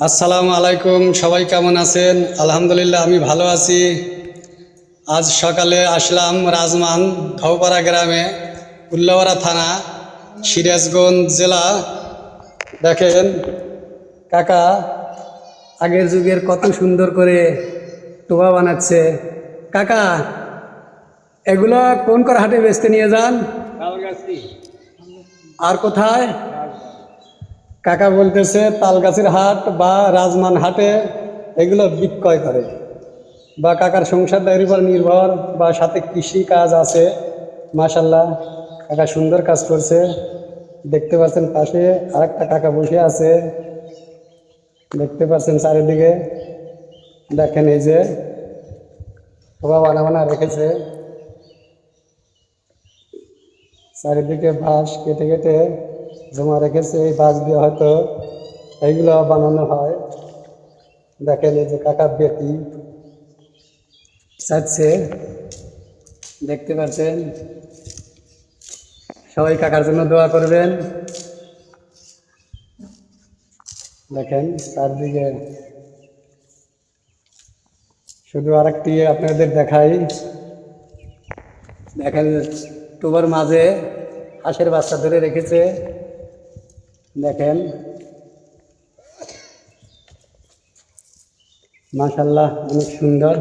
আসসালামু আলাইকুম, সবাই কেমন আছেন? আলহামদুলিল্লাহ আমি ভালো আছি। আজ সকালে আসলাম রাজমান ঘাউপাড়া গ্রামে, উল্লাপাড়া থানা, সিরাজগঞ্জ জেলা। দেখেন কাকা আগের যুগের কত সুন্দর করে টোবা বানাচ্ছে। কাকা, এগুলো কোন করে হাটে বেচতে নিয়ে যান? আর কোথায়? কাকা বলতেছে তালগাছির হাট বা রাজমান হাটে এগুলো বিক্রয় করে, বা কাকার সংসারটা এর উপর নির্ভর, বা সাথে কৃষি কাজ আছে। মাশাল্লাহ, কাকা সুন্দর কাজ করছে। দেখতে পাচ্ছেন পাশে আরেকটা কাকা বসে আছে, দেখতে পাচ্ছেন চারিদিকে। দেখেন এই যে বাবা বানা বানা রেখেছে, চারিদিকে বাঁশ কেটে কেটে জমা রেখেছে। এই বাঁশ দিয়ে হয়তো এইগুলো বানানো হয়। দেখেন এই যে কাকা বেটি চাচ্ছে, দেখতে পাচ্ছেন। সবাই কাকার জন্য দোয়া করবেন। দেখেন চারদিকে। শুধু আরেকটি আপনাদের দেখাই, দেখেন টোবার মাঝে হাঁসের বাচ্চা ধরে রেখেছে। দেখেন মাশাল্লাহ, অনেক সুন্দর।